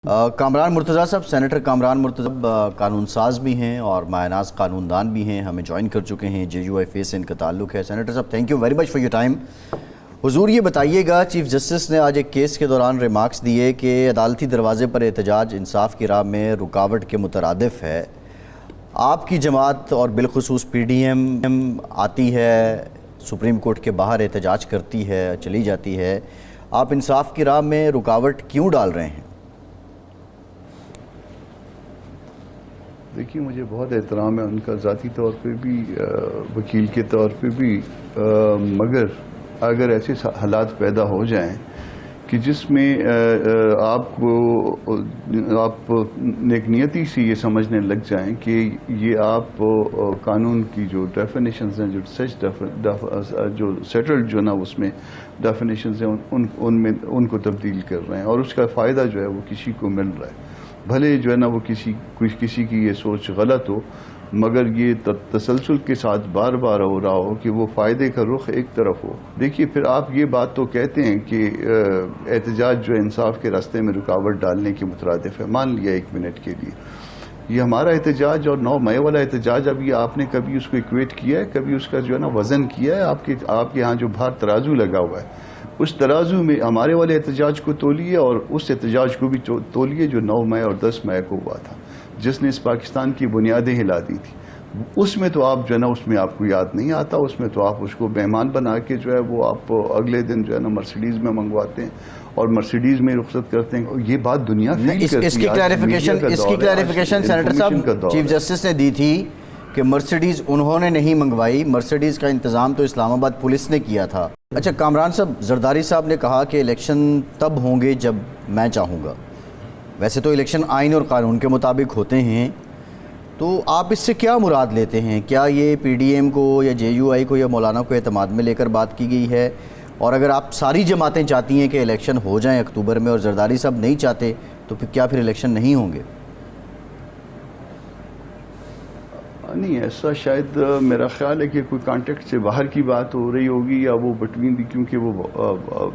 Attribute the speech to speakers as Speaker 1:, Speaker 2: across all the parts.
Speaker 1: کامران مرتضیٰ صاحب، سینیٹر کامران مرتضیٰ قانون ساز بھی ہیں اور ماہ ناز قانون دان بھی ہیں، ہمیں جوائن کر چکے ہیں، JUIFA سے ان کا تعلق ہے۔ سینیٹر صاحب، thank you very much for your time. حضور یہ بتائیے گا، چیف جسٹس نے آج ایک کیس کے دوران ریمارکس دیے کہ عدالتی دروازے پر احتجاج انصاف کی راہ میں رکاوٹ کے مترادف ہے۔ آپ کی جماعت اور بالخصوص PDM آتی ہے، سپریم کورٹ کے باہر احتجاج کرتی ہے، چلی جاتی ہے، آپ انصاف کی راہ میں رکاوٹ کیوں ڈال رہے ہیں؟
Speaker 2: دیکھیے، مجھے بہت احترام ہے ان کا ذاتی طور پہ بھی، وکیل کے طور پہ بھی، مگر اگر ایسے حالات پیدا ہو جائیں کہ جس میں آپ نیک نیتی سے یہ سمجھنے لگ جائیں کہ یہ آپ قانون کی جو ڈیفینیشنز ہیں، جو سیٹلڈ جو نا اس میں ڈیفینیشنز ہیں، ان کو تبدیل کر رہے ہیں، اور اس کا فائدہ جو ہے وہ کسی کو مل رہا ہے، بھلے جو ہے نا وہ کسی کی یہ سوچ غلط ہو، مگر یہ تسلسل کے ساتھ بار بار ہو رہا ہو کہ وہ فائدے کا رخ ایک طرف ہو۔ دیکھیے، پھر آپ یہ بات تو کہتے ہیں کہ احتجاج جو انصاف کے راستے میں رکاوٹ ڈالنے کے مترادف ہے۔ مان لیا ایک منٹ کے لیے، یہ ہمارا احتجاج اور 9 مئی والا احتجاج، اب یہ آپ نے کبھی اس کو ایکویٹ کیا ہے؟ کبھی اس کا جو ہے نا وزن کیا ہے؟ آپ کے ہاں جو باہر ترازو لگا ہوا ہے، اس ترازو میں ہمارے والے احتجاج کو تولیے اور اس احتجاج کو بھی تولیے جو 9 مئی اور 10 مئی کو ہوا تھا، جس نے اس پاکستان کی بنیادیں ہلا دی تھی۔ اس میں تو آپ جو ہے نا، اس میں آپ کو یاد نہیں آتا، اس میں تو آپ اس کو مہمان بنا کے جو ہے وہ آپ اگلے دن جو ہے نا مرسیڈیز میں منگواتے ہیں اور مرسیڈیز میں رخصت کرتے ہیں۔ یہ بات دنیا فیل کرتی ہے۔
Speaker 1: اس کی کلیریفیکیشن سینیٹر صاحب چیف جسٹس نے دی تھی کہ مرسیڈیز انہوں نے نہیں منگوائی، مرسیڈیز کا انتظام تو اسلام آباد پولیس نے کیا تھا۔ اچھا کامران صاحب، زرداری صاحب نے کہا کہ الیکشن تب ہوں گے جب میں چاہوں گا۔ ویسے تو الیکشن آئین اور قانون کے مطابق ہوتے ہیں، تو آپ اس سے کیا مراد لیتے ہیں؟ کیا یہ PDM کو یا JUI کو یا مولانا کو اعتماد میں لے کر بات کی گئی ہے؟ اور اگر آپ ساری جماعتیں چاہتی ہیں کہ الیکشن ہو جائیں اکتوبر میں اور زرداری صاحب نہیں چاہتے، تو کیا پھر الیکشن نہیں ہوں گے؟
Speaker 2: نہیں، ایسا شاید میرا خیال ہے کہ کوئی کانٹیکٹ سے باہر کی بات ہو رہی ہوگی، یا وہ بٹوین دی، کیونکہ وہ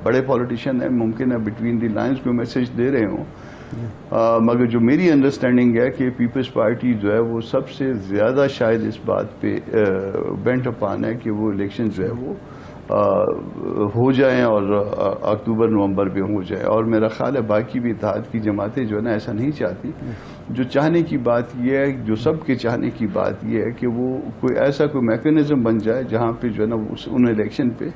Speaker 2: بڑے پولیٹیشین ہیں، ممکن ہے بٹوین دی لائنز کو میسج دے رہے ہوں۔ مگر جو میری انڈرسٹینڈنگ ہے کہ پیپلز پارٹی جو ہے وہ سب سے زیادہ شاید اس بات پہ بینٹ اپان ہے کہ وہ الیکشن جو ہے وہ ہو جائیں اور اکتوبر نومبر میں ہو جائے، اور میرا خیال ہے باقی بھی اتحاد کی جماعتیں جو ہے نا ایسا نہیں چاہتی۔ جو چاہنے کی بات یہ ہے، جو سب کے چاہنے کی بات یہ ہے کہ وہ کوئی میکانزم بن جائے جہاں پہ جو ہے نا ان الیکشن پہ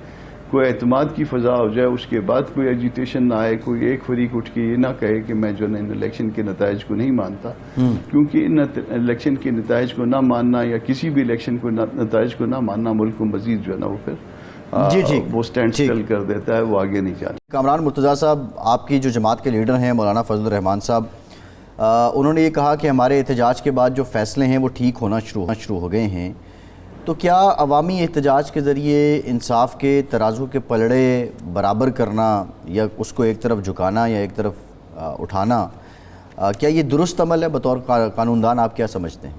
Speaker 2: کوئی اعتماد کی فضا ہو جائے، اس کے بعد کوئی ایجیٹیشن نہ آئے، کوئی ایک فریق اٹھ کے یہ نہ کہے کہ میں جو ہے نا ان الیکشن کے نتائج کو نہیں مانتا، کیونکہ ان الیکشن کے نتائج کو نہ ماننا یا کسی بھی الیکشن کو نتائج کو نہ ماننا ملک کو مزید جو ہے نا وہ پھر وہ سٹینڈ سٹل کر دیتا ہے، وہ آگے نہیں جاتا۔
Speaker 1: کامران مرتضیٰ صاحب، آپ کی جو جماعت کے لیڈر ہیں مولانا فضل الرحمان صاحب، انہوں نے یہ کہا کہ ہمارے احتجاج کے بعد جو فیصلے ہیں وہ ٹھیک ہونا شروع ہو گئے ہیں، تو کیا عوامی احتجاج کے ذریعے انصاف کے ترازو کے پلڑے برابر کرنا یا اس کو ایک طرف جھکانا یا ایک طرف اٹھانا، کیا یہ درست عمل ہے؟ بطور قانون دان آپ کیا سمجھتے ہیں؟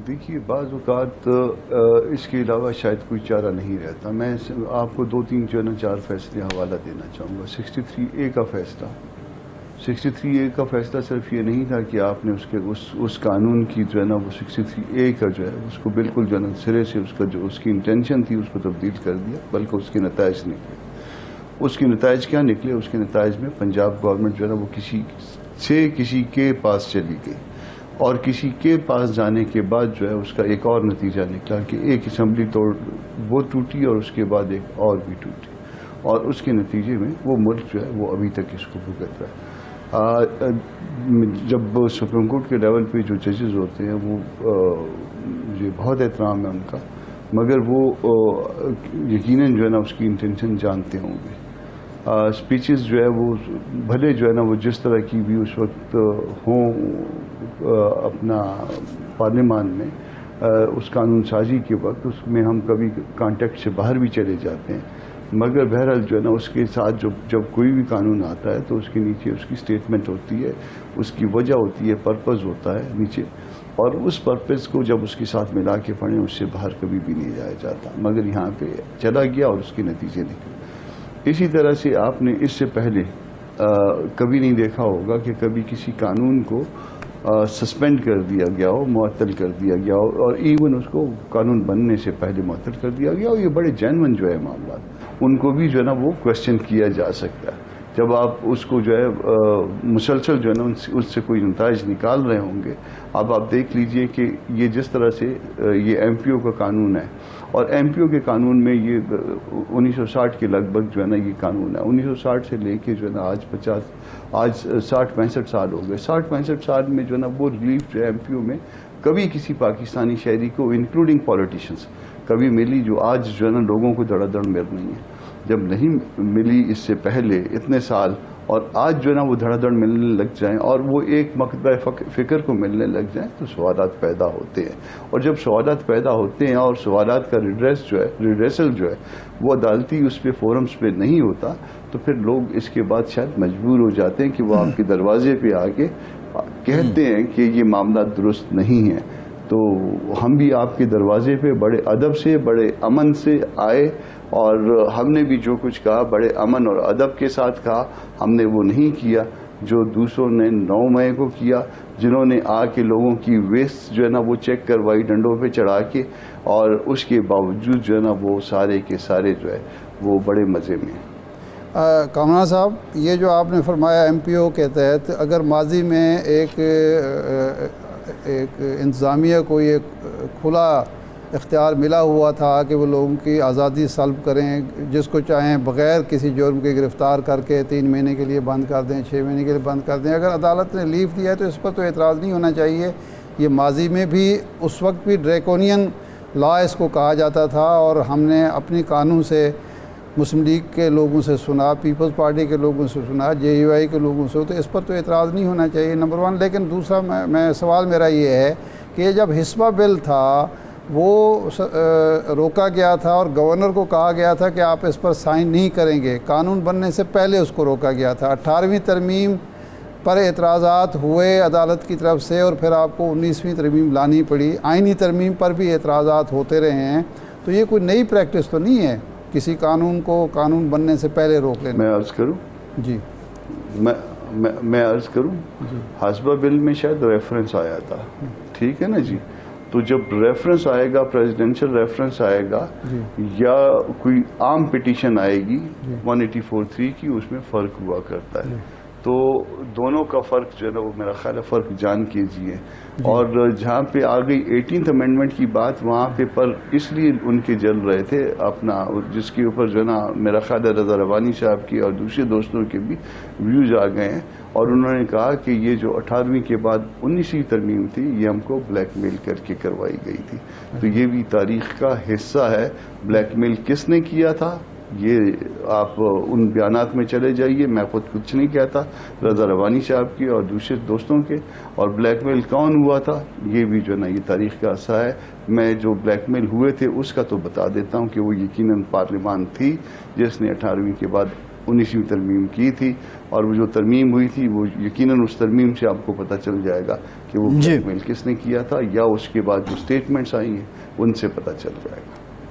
Speaker 2: دیکھیے، بعض اوقات اس کے علاوہ شاید کوئی چارہ نہیں رہتا۔ میں آپ کو 2-3 جو ہے نا 4 فیصلے حوالہ دینا چاہوں گا۔ 63A کا فیصلہ، 63A کا فیصلہ صرف یہ نہیں تھا کہ آپ نے اس قانون کی جو ہے نا وہ 63A کا جو ہے اس کو بالکل جو ہے نا سرے سے اس کی انٹینشن تھی اس کو تبدیل کر دیا، بلکہ اس کے نتائج نکلے۔ اس کے نتائج کیا نکلے؟ اس کے نتائج میں پنجاب گورنمنٹ جو ہے نا وہ کسی کے پاس چلی گئی، اور کسی کے پاس جانے کے بعد جو ہے اس کا ایک اور نتیجہ نکلا کہ ایک اسمبلی وہ ٹوٹی اور اس کے بعد ایک اور بھی ٹوٹی، اور اس کے نتیجے میں وہ ملک جو ہے وہ ابھی تک اس کو بھگت رہا ہے۔ جب سپریم کورٹ کے لیول پہ جو ججز ہوتے ہیں وہ مجھے بہت احترام ہے ان کا، مگر وہ یقیناً جو ہے نا اس کی انٹینشن جانتے ہوں گے۔ اسپیچز جو ہے وہ بھلے جو ہے نا وہ جس طرح کی بھی اس وقت ہوں اپنا پارلیمان میں اس قانون سازی کے وقت، اس میں ہم کبھی کانٹیکٹ سے باہر بھی چلے جاتے ہیں، مگر بہرحال جو ہے نا اس کے ساتھ جب کوئی بھی قانون آتا ہے تو اس کے نیچے اس کی اسٹیٹمنٹ ہوتی ہے، اس کی وجہ ہوتی ہے، پرپز ہوتا ہے نیچے، اور اس پرپز کو جب اس کے ساتھ ملا کے پڑھیں اس سے باہر کبھی بھی نہیں جایا جاتا، مگر یہاں پہ چلا گیا اور اس کے نتیجے نکلے۔ اسی طرح سے آپ نے اس سے پہلے کبھی نہیں دیکھا ہوگا کہ کبھی کسی قانون کو سسپینڈ کر دیا گیا ہو، معطل کر دیا گیا ہو، اور ایون اس کو قانون بننے سے پہلے معطل کر دیا گیا ہو. یہ بڑے جینون جو ہے معاملات، ان کو بھی جو ہے نا وہ کوشچن کیا جا سکتا ہے. جب آپ اس کو جو ہے مسلسل جو ہے نا اس سے کوئی نتائج نکال رہے ہوں گے. اب آپ دیکھ لیجئے کہ یہ جس طرح سے یہ ایم پی او کا قانون ہے، اور ایم پی او کے قانون میں یہ 1960 کے لگ بھگ جو ہے نا یہ قانون ہے. 1960 سے لے کے جو ہے نا آج 60-65 سال ہو گئے. 60-65 سال میں جو ہے نا وہ ریلیف جو ہے ایم پی او میں کبھی کسی پاکستانی شہری کو انکلوڈنگ پولیٹیشینس کبھی ملی جو آج جو ہے نا لوگوں کو دھڑا دھڑ مل رہی ہیں. جب نہیں ملی اس سے پہلے اتنے سال، اور آج جو ہے نا وہ دھڑا دھڑ ملنے لگ جائیں اور وہ ایک مکتبہ فکر کو ملنے لگ جائیں تو سوالات پیدا ہوتے ہیں. اور جب سوالات پیدا ہوتے ہیں اور سوالات کا ریڈریسل جو ہے وہ عدالتی اس پہ فورمز پہ نہیں ہوتا، تو پھر لوگ اس کے بعد شاید مجبور ہو جاتے ہیں کہ وہ آپ کے دروازے پہ آ کے کہتے ہیں کہ یہ معاملات درست نہیں ہیں. تو ہم بھی آپ کے دروازے پہ بڑے ادب سے، بڑے امن سے آئے، اور ہم نے بھی جو کچھ کہا بڑے امن اور ادب کے ساتھ کہا. ہم نے وہ نہیں کیا جو دوسروں نے 9 مئی کو کیا، جنہوں نے آ کے لوگوں کی ویسٹ جو ہے نا وہ چیک کروائی ڈنڈوں پہ چڑھا کے، اور اس کے باوجود جو ہے نا وہ سارے کے سارے جو ہے وہ بڑے مزے میں.
Speaker 3: کامران صاحب، یہ جو آپ نے فرمایا ایم پی او کے تحت اگر ماضی میں ایک انتظامیہ کو یہ کھلا اختیار ملا ہوا تھا کہ وہ لوگوں کی آزادی سلب کریں، جس کو چاہیں بغیر کسی جرم کے گرفتار کر کے 3 مہینے کے لیے بند کر دیں، 6 مہینے کے لیے بند کر دیں، اگر عدالت نے لیو دیا ہے تو اس پر تو اعتراض نہیں ہونا چاہیے. یہ ماضی میں بھی اس وقت بھی ڈریکونین لا اس کو کہا جاتا تھا، اور ہم نے اپنی قانون سے مسلم لیگ کے لوگوں سے سنا، پیپلز پارٹی کے لوگوں سے سنا، جے یو آئی کے لوگوں سے، تو اس پر تو اعتراض نہیں ہونا چاہیے نمبر 1. لیکن دوسرا سوال میرا یہ ہے کہ جب حسبہ بل تھا وہ روکا گیا تھا اور گورنر کو کہا گیا تھا کہ آپ اس پر سائن نہیں کریں گے، قانون بننے سے پہلے اس کو روکا گیا تھا. 18ویں ترمیم پر اعتراضات ہوئے عدالت کی طرف سے، اور پھر آپ کو 19ویں ترمیم لانی پڑی. آئینی ترمیم پر بھی اعتراضات ہوتے رہے ہیں. تو یہ کوئی نئی پریکٹس تو نہیں ہے کسی قانون کو قانون بننے سے پہلے روک لینا؟
Speaker 2: میں عرض کروں
Speaker 3: جی
Speaker 2: میں عرض کروں حسبہ بل میں شاید ریفرنس آیا تھا، ٹھیک ہے نا جی. تو جب ریفرنس آئے گا، پریزیڈنشل ریفرنس آئے گا یا کوئی عام پٹیشن آئے گی 184(3) کی، اس میں فرق ہوا کرتا ہے. تو دونوں کا فرق جو ہے نا وہ میرا خیال ہے فرق جان کیجیے. اور جہاں پہ آ گئی 18th امینڈمنٹ کی بات، وہاں پہ پر اس لیے ان کے جل رہے تھے اپنا، جس کے اوپر جو ہے نا میرا خیال ہے رضا ربانی صاحب کی اور دوسرے دوستوں کے بھی ویوز آ گئے ہیں، اور انہوں نے کہا کہ یہ جو 18ویں کے بعد 19ویں ترمیم تھی یہ ہم کو بلیک میل کر کے کروائی گئی تھی. تو یہ بھی تاریخ کا حصہ ہے. بلیک میل کس نے کیا تھا یہ آپ ان بیانات میں چلے جائیے، میں خود کچھ نہیں کہتا، رضا ربانی صاحب کی اور دوسرے دوستوں کے. اور بلیک میل کون ہوا تھا یہ بھی جو ہے نا یہ تاریخ کا حصہ ہے. میں جو بلیک میل ہوئے تھے اس کا تو بتا دیتا ہوں کہ وہ یقیناً پارلیمان تھی جس نے 18ویں کے بعد 19ویں ترمیم کی تھی، اور وہ جو ترمیم ہوئی تھی وہ یقیناً اس ترمیم سے آپ کو پتہ چل جائے گا کہ وہ بلیک میل کس نے کیا تھا، یا اس کے بعد جو سٹیٹمنٹس آئی ہیں ان سے پتہ چل جائے گا.